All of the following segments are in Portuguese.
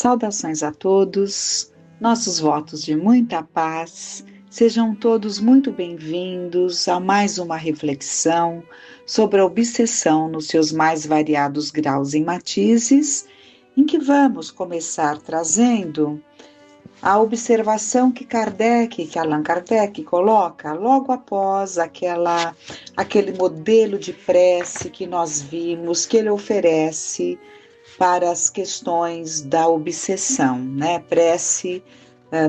Saudações a todos, nossos votos de muita paz, sejam todos muito bem-vindos a mais uma reflexão sobre a obsessão nos seus mais variados graus e matizes, em que vamos começar trazendo a observação que Allan Kardec coloca logo após aquele modelo de prece que nós vimos, que ele oferece para as questões da obsessão, né? Prece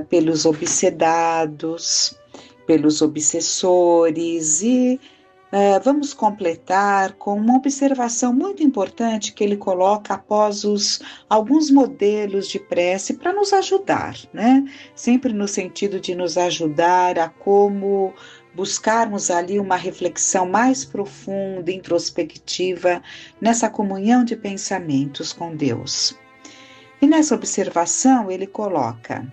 pelos obsedados, pelos obsessores e vamos completar com uma observação muito importante que ele coloca após alguns modelos de prece para nos ajudar, né? Sempre no sentido de nos ajudar a como buscarmos ali uma reflexão mais profunda, introspectiva, nessa comunhão de pensamentos com Deus. E nessa observação ele coloca: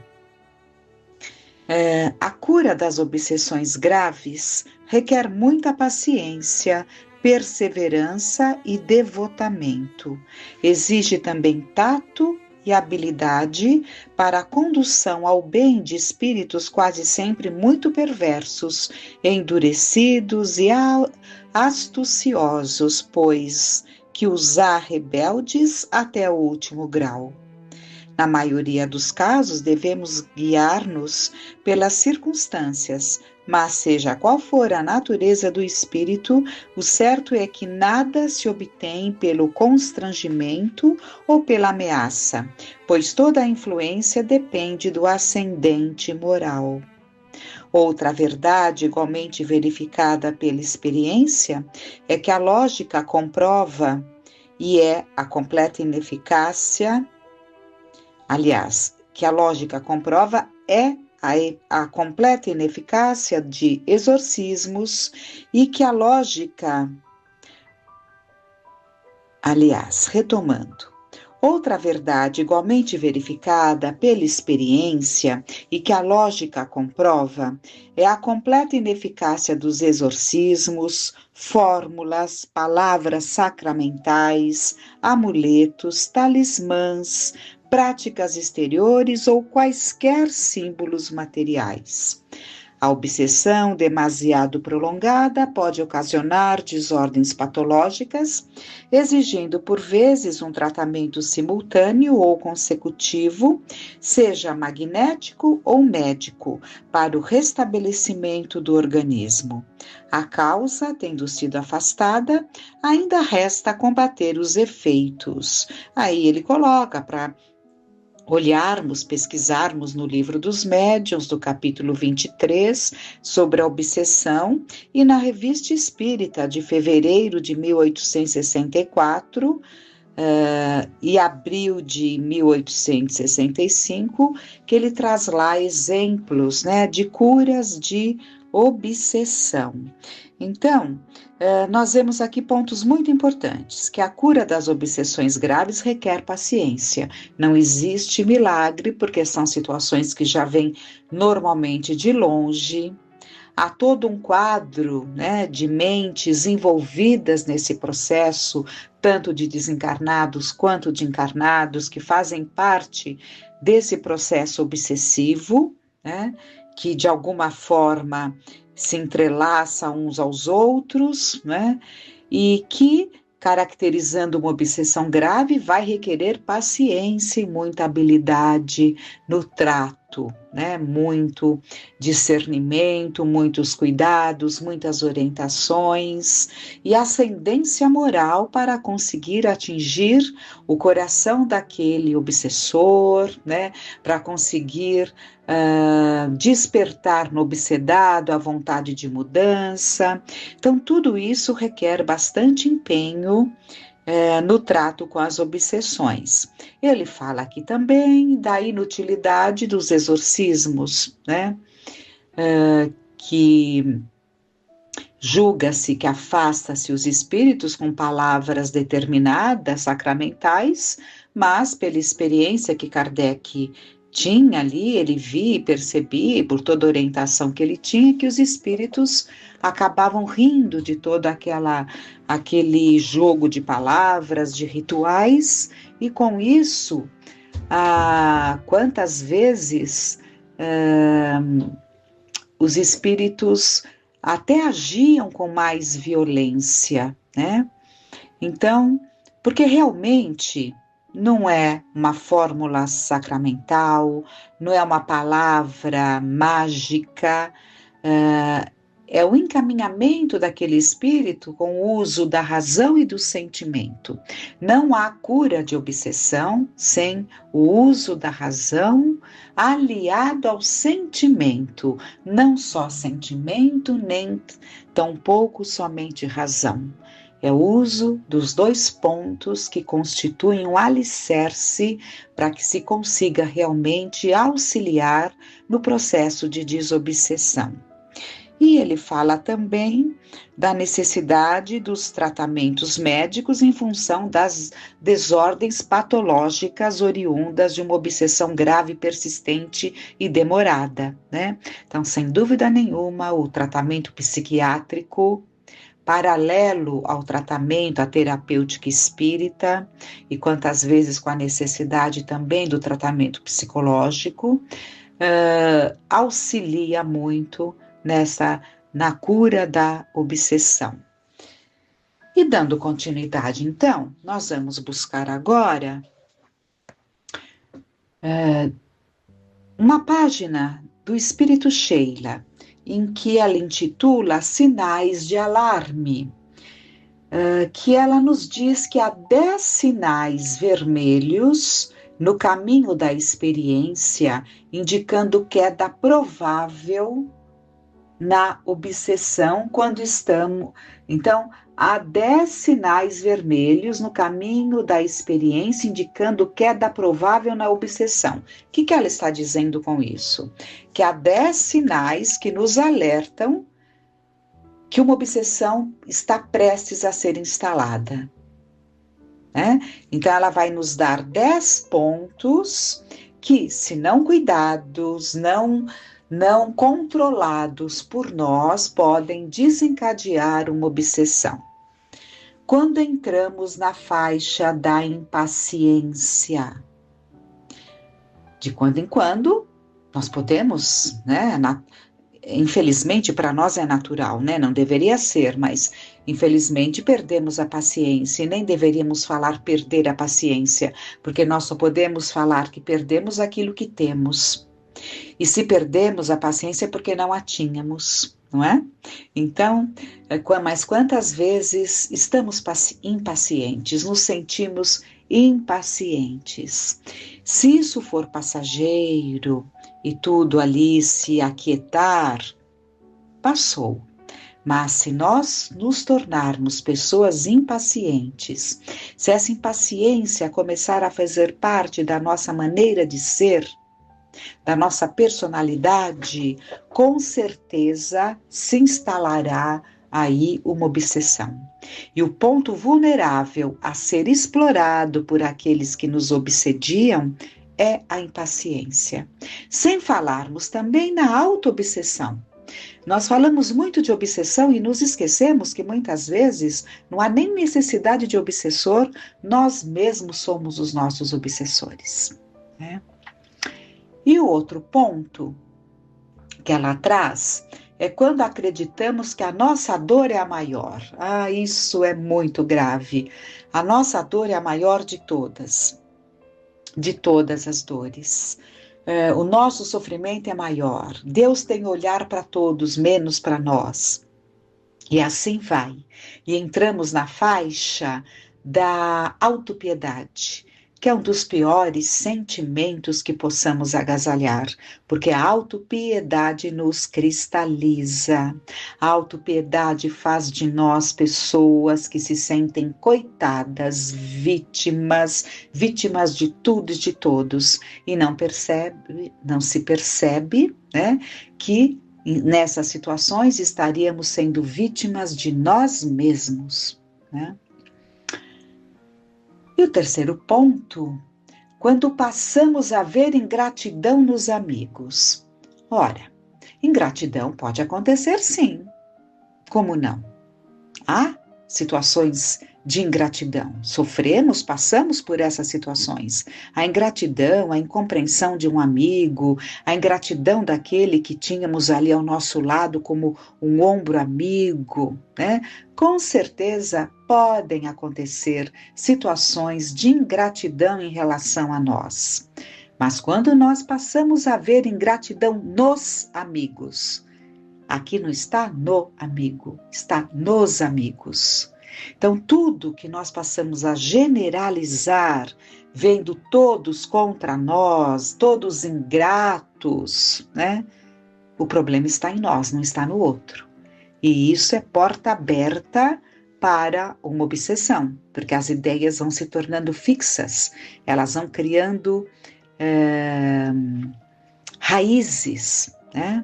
a cura das obsessões graves requer muita paciência, perseverança e devotamento. Exige também tato e habilidade para a condução ao bem de espíritos quase sempre muito perversos, endurecidos e astuciosos, pois que os há rebeldes até o último grau. Na maioria dos casos, devemos guiar-nos pelas circunstâncias, mas seja qual for a natureza do espírito, o certo é que nada se obtém pelo constrangimento ou pela ameaça, pois toda a influência depende do ascendente moral. Outra verdade, igualmente verificada pela experiência, é que a lógica comprova e é a completa ineficácia. Aliás, que a lógica comprova é a completa ineficácia de exorcismos e que a lógica... Aliás, retomando, outra verdade igualmente verificada pela experiência e que a lógica comprova é a completa ineficácia dos exorcismos, fórmulas, palavras sacramentais, amuletos, talismãs, práticas exteriores ou quaisquer símbolos materiais. A obsessão demasiado prolongada pode ocasionar desordens patológicas, exigindo por vezes um tratamento simultâneo ou consecutivo, seja magnético ou médico, para o restabelecimento do organismo. A causa, tendo sido afastada, ainda resta combater os efeitos. Aí ele coloca para olharmos, pesquisarmos no livro dos médiuns, do capítulo 23, sobre a obsessão, e na Revista Espírita de fevereiro de 1864 e abril de 1865, que ele traz lá exemplos, né, de curas de obsessão. Então, nós vemos aqui pontos muito importantes, que a cura das obsessões graves requer paciência. Não existe milagre, porque são situações que já vêm normalmente de longe. Há todo um quadro, né, de mentes envolvidas nesse processo, tanto de desencarnados quanto de encarnados, que fazem parte desse processo obsessivo, né, que de alguma forma se entrelaça uns aos outros, né? E que, caracterizando uma obsessão grave, vai requerer paciência e muita habilidade no trato, né? Muito discernimento, muitos cuidados, muitas orientações e ascendência moral para conseguir atingir o coração daquele obsessor, né? Para conseguir despertar no obsedado a vontade de mudança. Então, tudo isso requer bastante empenho no trato com as obsessões. Ele fala aqui também da inutilidade dos exorcismos, né? Que julga-se que afasta-se os espíritos com palavras determinadas, sacramentais, mas pela experiência que Kardec tinha ali, ele via e percebia, por toda a orientação que ele tinha, que os espíritos acabavam rindo de todo aquele jogo de palavras, de rituais, e com isso quantas vezes os espíritos até agiam com mais violência, né? Então, porque realmente não é uma fórmula sacramental, não é uma palavra mágica, é o encaminhamento daquele espírito com o uso da razão e do sentimento. Não há cura de obsessão sem o uso da razão aliado ao sentimento, não só sentimento, nem tampouco somente razão. É o uso dos dois pontos que constituem um alicerce para que se consiga realmente auxiliar no processo de desobsessão. E ele fala também da necessidade dos tratamentos médicos em função das desordens patológicas oriundas de uma obsessão grave, persistente e demorada, né? Então, sem dúvida nenhuma, o tratamento psiquiátrico, paralelo ao tratamento, à terapêutica espírita, e quantas vezes com a necessidade também do tratamento psicológico, auxilia muito na cura da obsessão. E dando continuidade, então, nós vamos buscar agora uma página do Espírito Sheila, em que ela intitula Sinais de Alarme, que ela nos diz que há 10 sinais vermelhos no caminho da experiência, indicando queda provável na obsessão quando estamos. Então, há 10 sinais vermelhos no caminho da experiência indicando queda provável na obsessão. O que ela está dizendo com isso? Que há 10 sinais que nos alertam que uma obsessão está prestes a ser instalada. Né? Então, ela vai nos dar 10 pontos que, se não cuidados, não controlados por nós, podem desencadear uma obsessão. Quando entramos na faixa da impaciência, de quando em quando, nós podemos, né? Infelizmente, para nós é natural, né? Não deveria ser, mas infelizmente perdemos a paciência e nem deveríamos falar perder a paciência, porque nós só podemos falar que perdemos aquilo que temos. E se perdemos a paciência é porque não a tínhamos, não é? Então, mas quantas vezes estamos impacientes, nos sentimos impacientes? Se isso for passageiro e tudo ali se aquietar, passou. Mas se nós nos tornarmos pessoas impacientes, se essa impaciência começar a fazer parte da nossa maneira de ser, da nossa personalidade, com certeza se instalará aí uma obsessão. E o ponto vulnerável a ser explorado por aqueles que nos obsediam é a impaciência. Sem falarmos também na auto-obsessão. Nós falamos muito de obsessão e nos esquecemos que muitas vezes não há nem necessidade de obsessor, nós mesmos somos os nossos obsessores, né? E o outro ponto que ela traz é quando acreditamos que a nossa dor é a maior. Isso é muito grave. A nossa dor é a maior de todas as dores. O nosso sofrimento é maior. Deus tem olhar para todos, menos para nós. E assim vai. E entramos na faixa da autopiedade, que é um dos piores sentimentos que possamos agasalhar, porque a autopiedade nos cristaliza. A autopiedade faz de nós pessoas que se sentem coitadas, vítimas de tudo e de todos, e não se percebe, né, que nessas situações estaríamos sendo vítimas de nós mesmos, né? E o terceiro ponto, quando passamos a ver ingratidão nos amigos. Ora, ingratidão pode acontecer sim. Como não? situações de ingratidão. Sofremos, passamos por essas situações. A ingratidão, a incompreensão de um amigo, a ingratidão daquele que tínhamos ali ao nosso lado como um ombro amigo, né? Com certeza podem acontecer situações de ingratidão em relação a nós. Mas quando nós passamos a ver ingratidão nos amigos, aqui não está no amigo, está nos amigos. Então, tudo que nós passamos a generalizar, vendo todos contra nós, todos ingratos, né? O problema está em nós, não está no outro. E isso é porta aberta para uma obsessão, porque as ideias vão se tornando fixas, elas vão criando raízes, né?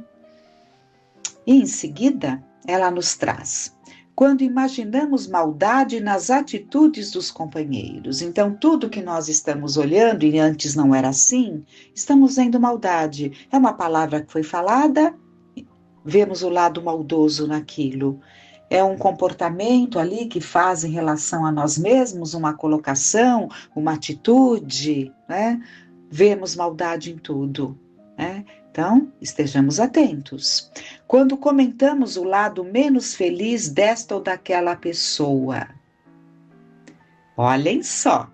E em seguida, ela nos traz: quando imaginamos maldade nas atitudes dos companheiros. Então, tudo que nós estamos olhando, e antes não era assim, estamos vendo maldade. É uma palavra que foi falada, vemos o lado maldoso naquilo. É um comportamento ali que faz em relação a nós mesmos, uma colocação, uma atitude, né? Vemos maldade em tudo, né? Então, estejamos atentos. Quando comentamos o lado menos feliz desta ou daquela pessoa, olhem só,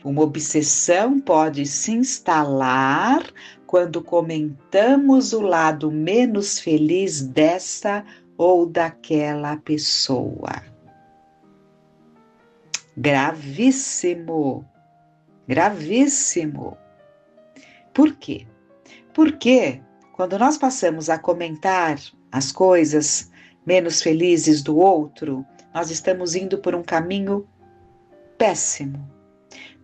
uma obsessão pode se instalar quando comentamos o lado menos feliz dessa ou daquela pessoa. Gravíssimo, gravíssimo. Por quê? Porque quando nós passamos a comentar as coisas menos felizes do outro, nós estamos indo por um caminho péssimo.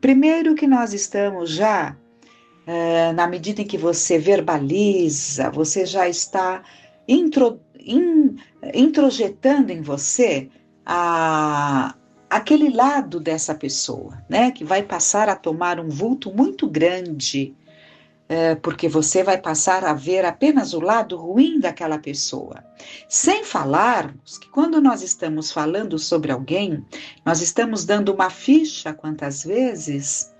Primeiro que nós estamos já, na medida em que você verbaliza, você já está introjetando em você aquele lado dessa pessoa, né? Que vai passar a tomar um vulto muito grande, porque você vai passar a ver apenas o lado ruim daquela pessoa. Sem falarmos que quando nós estamos falando sobre alguém, nós estamos dando uma ficha, quantas vezes,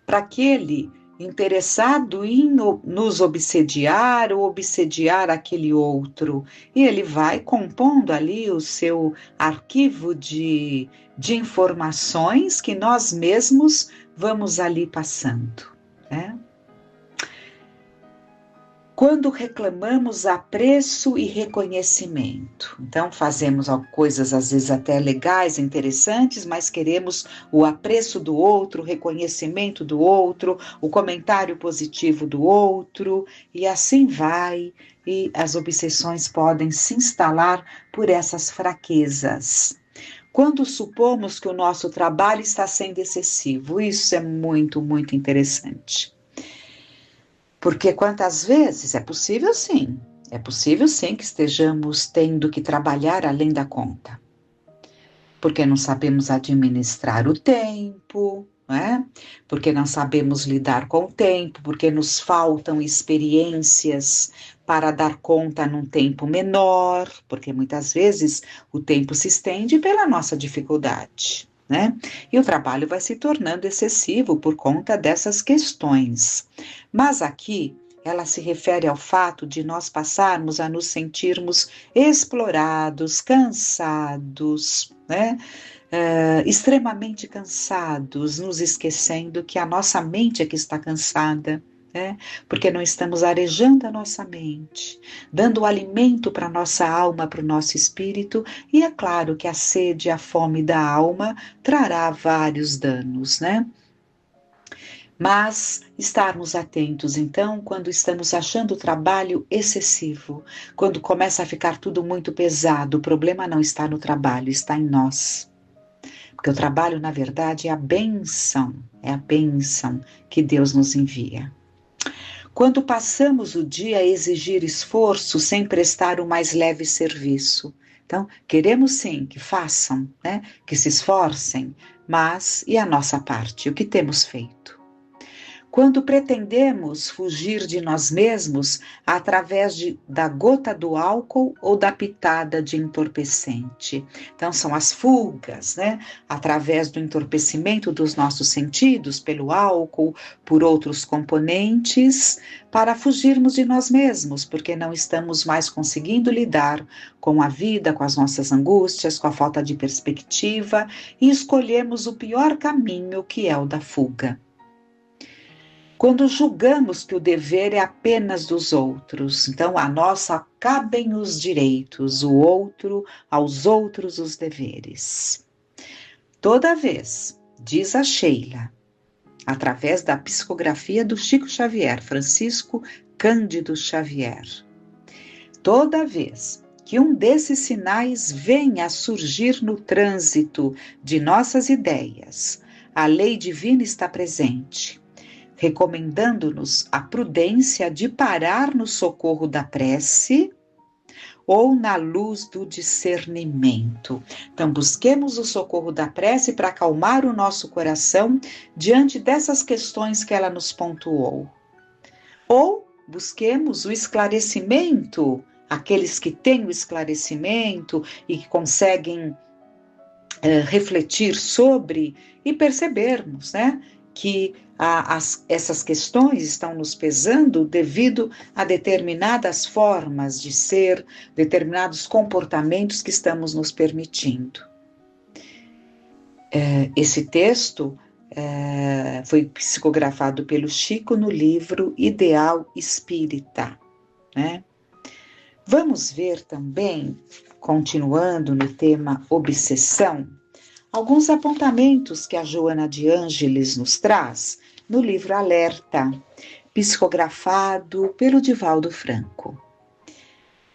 para aquele interessado em nos obsediar ou obsediar aquele outro. E ele vai compondo ali o seu arquivo de informações que nós mesmos vamos ali passando. né? Quando reclamamos apreço e reconhecimento, então fazemos coisas às vezes até legais, interessantes, mas queremos o apreço do outro, o reconhecimento do outro, o comentário positivo do outro, e assim vai, e as obsessões podem se instalar por essas fraquezas. Quando supomos que o nosso trabalho está sendo excessivo, isso é muito, muito interessante. Porque quantas vezes é possível sim que estejamos tendo que trabalhar além da conta. Porque não sabemos administrar o tempo, né? Porque não sabemos lidar com o tempo, porque nos faltam experiências para dar conta num tempo menor, porque muitas vezes o tempo se estende pela nossa dificuldade, né? E o trabalho vai se tornando excessivo por conta dessas questões. Mas aqui ela se refere ao fato de nós passarmos a nos sentirmos explorados, cansados, né? Extremamente cansados, nos esquecendo que a nossa mente é que está cansada, né? Porque não estamos arejando a nossa mente, dando alimento para a nossa alma, para o nosso espírito, e é claro que a sede e a fome da alma trará vários danos, né? Mas estarmos atentos, então, quando estamos achando o trabalho excessivo, quando começa a ficar tudo muito pesado, o problema não está no trabalho, está em nós. Porque o trabalho, na verdade, é a bênção que Deus nos envia. Quando passamos o dia a exigir esforço sem prestar o mais leve serviço. Então, queremos sim que façam, né? Que se esforcem, mas e a nossa parte? O que temos feito? Quando pretendemos fugir de nós mesmos através da gota do álcool ou da pitada de entorpecente. Então, são as fugas, né? Através do entorpecimento dos nossos sentidos, pelo álcool, por outros componentes, para fugirmos de nós mesmos, porque não estamos mais conseguindo lidar com a vida, com as nossas angústias, com a falta de perspectiva, e escolhemos o pior caminho, que é o da fuga. Quando julgamos que o dever é apenas dos outros, então a nós cabem os direitos, o outro, aos outros os deveres. Toda vez, diz a Sheila, através da psicografia do Chico Xavier, Francisco Cândido Xavier, toda vez que um desses sinais venha a surgir no trânsito de nossas ideias, a lei divina está presente, recomendando-nos a prudência de parar no socorro da prece ou na luz do discernimento. Então, busquemos o socorro da prece para acalmar o nosso coração diante dessas questões que ela nos pontuou. Ou busquemos o esclarecimento, aqueles que têm o esclarecimento e que conseguem refletir sobre e percebermos, né, que essas questões estão nos pesando devido a determinadas formas de ser, determinados comportamentos que estamos nos permitindo. Esse texto foi psicografado pelo Chico no livro Ideal Espírita, né? Vamos ver também, continuando no tema obsessão, alguns apontamentos que a Joana de Ângeles nos traz no livro Alerta, psicografado pelo Divaldo Franco.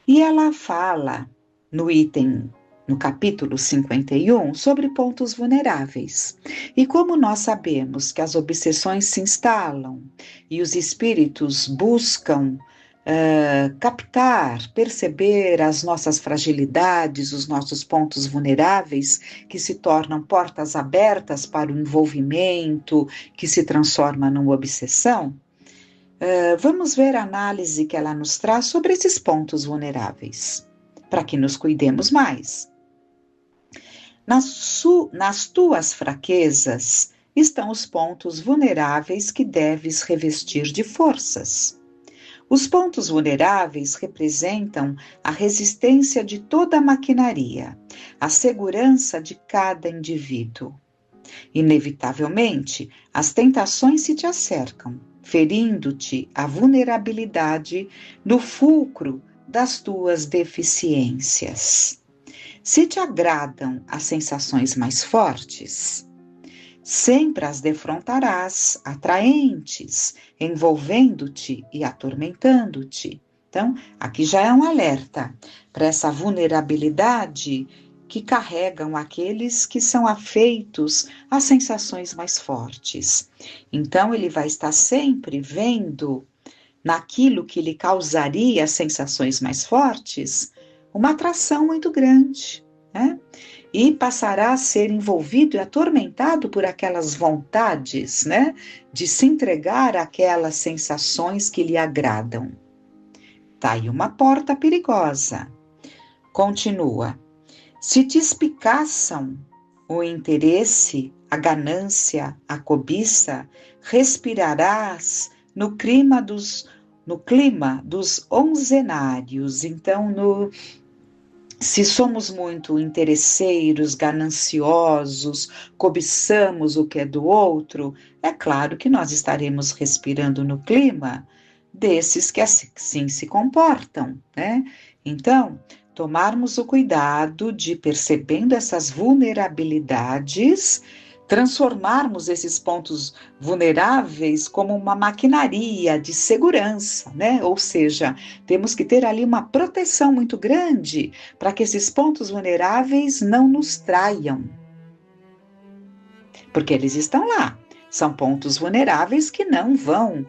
E ela fala no capítulo 51, sobre pontos vulneráveis. E como nós sabemos que as obsessões se instalam e os espíritos buscam captar, perceber as nossas fragilidades, os nossos pontos vulneráveis, que se tornam portas abertas para o envolvimento, que se transforma numa obsessão, vamos ver a análise que ela nos traz sobre esses pontos vulneráveis, para que nos cuidemos mais. Nas tuas fraquezas estão os pontos vulneráveis que deves revestir de forças. Os pontos vulneráveis representam a resistência de toda a maquinaria, a segurança de cada indivíduo. Inevitavelmente, as tentações se te acercam, ferindo-te a vulnerabilidade no fulcro das tuas deficiências. Se te agradam as sensações mais fortes, sempre as defrontarás, atraentes, envolvendo-te e atormentando-te. Então, aqui já é um alerta para essa vulnerabilidade que carregam aqueles que são afeitos às sensações mais fortes. Então, ele vai estar sempre vendo naquilo que lhe causaria sensações mais fortes uma atração muito grande, né? E passará a ser envolvido e atormentado por aquelas vontades, né, de se entregar àquelas sensações que lhe agradam. Tá aí uma porta perigosa. Continua. Se te espicaçam o interesse, a ganância, a cobiça, respirarás no clima dos onzenários. Então, se somos muito interesseiros, gananciosos, cobiçamos o que é do outro, é claro que nós estaremos respirando no clima desses que assim se comportam, né? Então, tomarmos o cuidado de, percebendo essas vulnerabilidades, transformarmos esses pontos vulneráveis como uma maquinaria de segurança, né? Ou seja, temos que ter ali uma proteção muito grande para que esses pontos vulneráveis não nos traiam. Porque eles estão lá, São pontos vulneráveis que não vão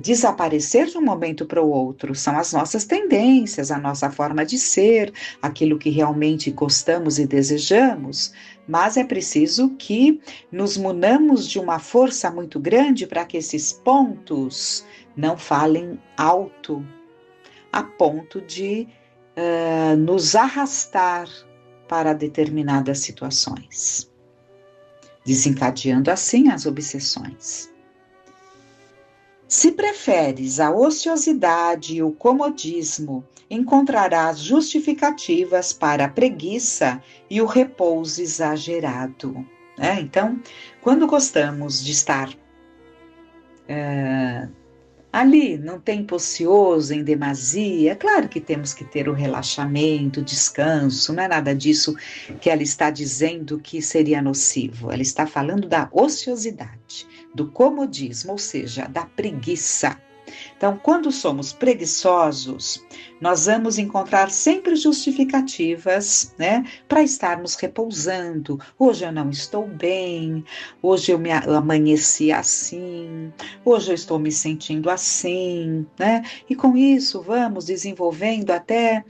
desaparecer de um momento para o outro. São as nossas tendências, a nossa forma de ser, aquilo que realmente gostamos e desejamos, mas é preciso que nos munamos de uma força muito grande para que esses pontos não falem alto, a ponto de nos arrastar para determinadas situações, desencadeando assim as obsessões. Se preferes a ociosidade e o comodismo, encontrarás justificativas para a preguiça e o repouso exagerado. Então, quando gostamos de estar ali, num tempo ocioso, em demasia, claro que temos que ter o relaxamento, o descanso, não é nada disso que ela está dizendo que seria nocivo. Ela está falando da ociosidade, do comodismo, ou seja, da preguiça. Então, quando somos preguiçosos, nós vamos encontrar sempre justificativas, para estarmos repousando. Hoje eu não estou bem, hoje eu amanheci assim, hoje eu estou me sentindo assim, E com isso vamos desenvolvendo até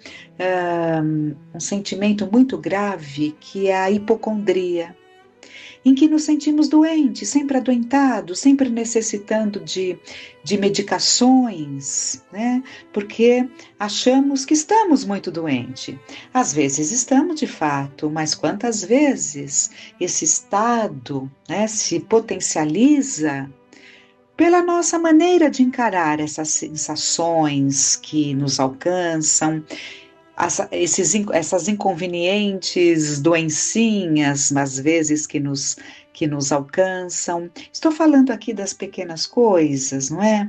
um sentimento muito grave, que é a hipocondria, em que nos sentimos doentes, sempre adoentados, sempre necessitando de medicações, porque achamos que estamos muito doentes. Às vezes estamos de fato, mas quantas vezes esse estado se potencializa pela nossa maneira de encarar essas sensações que nos alcançam, essas inconvenientes doencinhas, às vezes, que nos alcançam. Estou falando aqui das pequenas coisas, não é?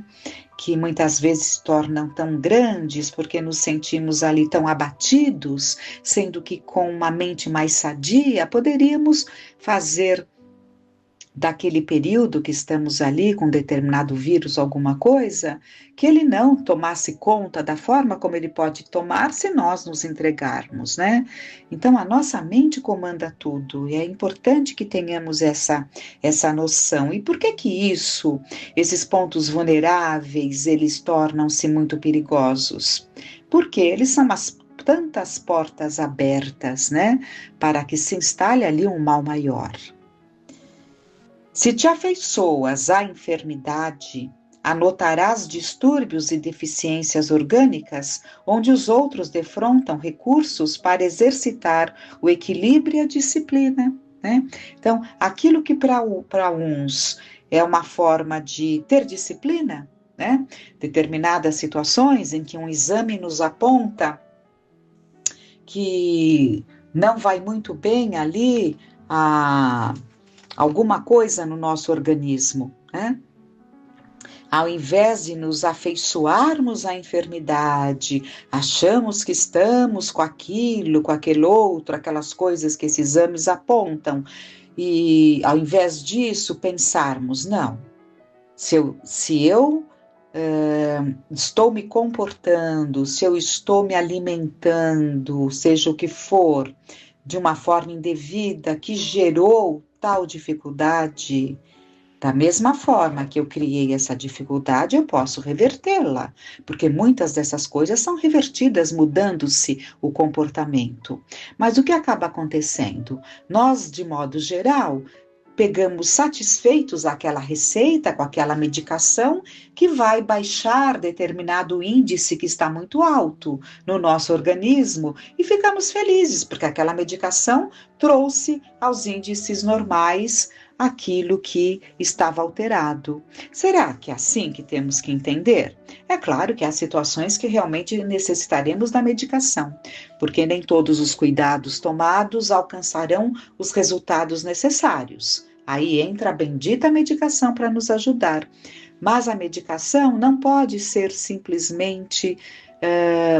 Que muitas vezes se tornam tão grandes porque nos sentimos ali tão abatidos, sendo que com uma mente mais sadia poderíamos fazer daquele período que estamos ali com determinado vírus, alguma coisa, que ele não tomasse conta da forma como ele pode tomar se nós nos entregarmos, Então, a nossa mente comanda tudo, e é importante que tenhamos essa noção. E por que esses pontos vulneráveis, eles tornam-se muito perigosos? Porque eles são tantas portas abertas, para que se instale ali um mal maior. Se te afeiçoas à enfermidade, anotarás distúrbios e deficiências orgânicas, onde os outros defrontam recursos para exercitar o equilíbrio e a disciplina. Então, aquilo que para uns é uma forma de ter disciplina, determinadas situações em que um exame nos aponta que não vai muito bem ali alguma coisa no nosso organismo, Ao invés de nos afeiçoarmos à enfermidade, achamos que estamos com aquilo, com aquele outro, aquelas coisas que esses exames apontam, e ao invés disso pensarmos, não, se eu estou me comportando, se eu estou me alimentando, seja o que for, de uma forma indevida que gerou tal dificuldade, da mesma forma que eu criei essa dificuldade, eu posso revertê-la, porque muitas dessas coisas são revertidas mudando-se o comportamento. Mas o que acaba acontecendo? Nós, de modo geral, pegamos satisfeitos aquela receita, com aquela medicação, que vai baixar determinado índice que está muito alto no nosso organismo, e ficamos felizes, porque aquela medicação trouxe aos índices normais aquilo que estava alterado. Será que é assim que temos que entender? É claro que há situações que realmente necessitaremos da medicação, porque nem todos os cuidados tomados alcançarão os resultados necessários. Aí entra a bendita medicação para nos ajudar. Mas a medicação não pode ser simplesmente,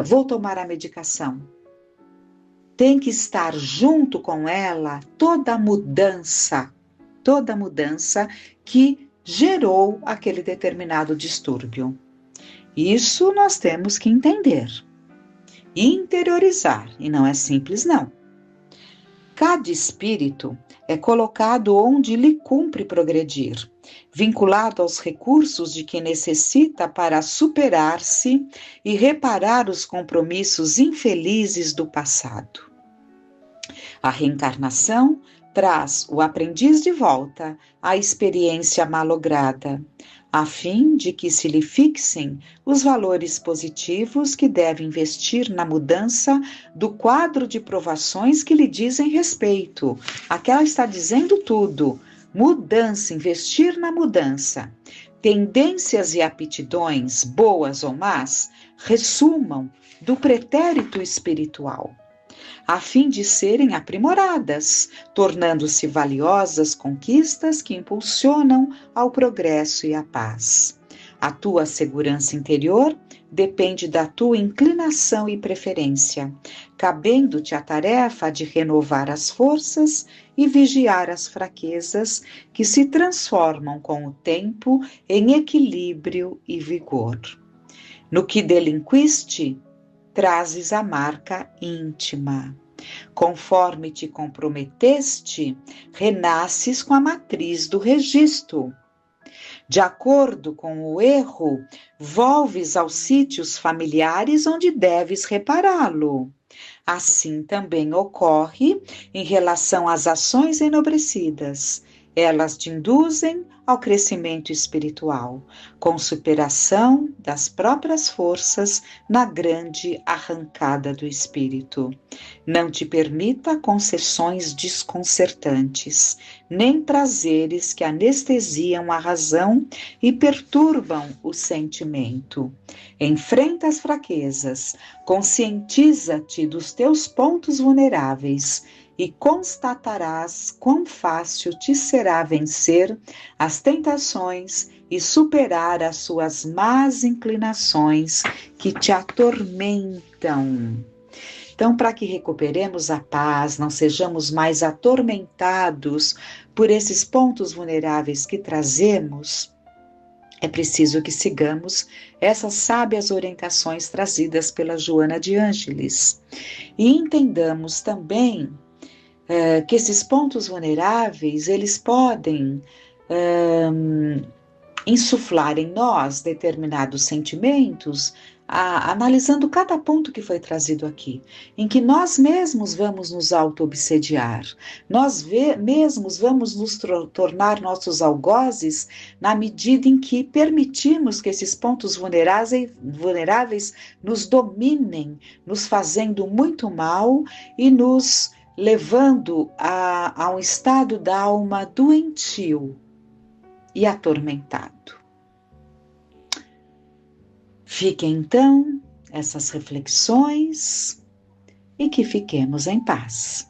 vou tomar a medicação. Tem que estar junto com ela toda a mudança que gerou aquele determinado distúrbio. Isso nós temos que entender, interiorizar, e não é simples não. Cada espírito é colocado onde lhe cumpre progredir, vinculado aos recursos de quem necessita para superar-se e reparar os compromissos infelizes do passado. A reencarnação traz o aprendiz de volta à experiência malograda, a fim de que se lhe fixem os valores positivos que deve investir na mudança do quadro de provações que lhe dizem respeito. Aqui ela está dizendo tudo. Mudança, investir na mudança. Tendências e aptidões, boas ou más, ressumam do pretérito espiritual, a fim de serem aprimoradas, tornando-se valiosas conquistas que impulsionam ao progresso e à paz. A tua segurança interior depende da tua inclinação e preferência, cabendo-te a tarefa de renovar as forças e vigiar as fraquezas que se transformam com o tempo em equilíbrio e vigor. No que delinquiste, trazes a marca íntima. Conforme te comprometeste, renasces com a matriz do registro. De acordo com o erro, volves aos sítios familiares onde deves repará-lo. Assim também ocorre em relação às ações enobrecidas. Elas te induzem ao crescimento espiritual, com superação das próprias forças na grande arrancada do espírito. Não te permita concessões desconcertantes, nem prazeres que anestesiam a razão e perturbam o sentimento. Enfrenta as fraquezas, conscientiza-te dos teus pontos vulneráveis, e constatarás quão fácil te será vencer as tentações e superar as suas más inclinações que te atormentam. Então, para que recuperemos a paz, não sejamos mais atormentados por esses pontos vulneráveis que trazemos, é preciso que sigamos essas sábias orientações trazidas pela Joana de Ângeles e entendamos também que esses pontos vulneráveis, eles podem insuflar em nós determinados sentimentos, analisando cada ponto que foi trazido aqui, em que nós mesmos vamos nos auto-obsediar, nós mesmos vamos nos tornar nossos algozes na medida em que permitimos que esses pontos vulneráveis nos dominem, nos fazendo muito mal e nos levando a um estado da alma doentio e atormentado. Fiquem então essas reflexões e que fiquemos em paz.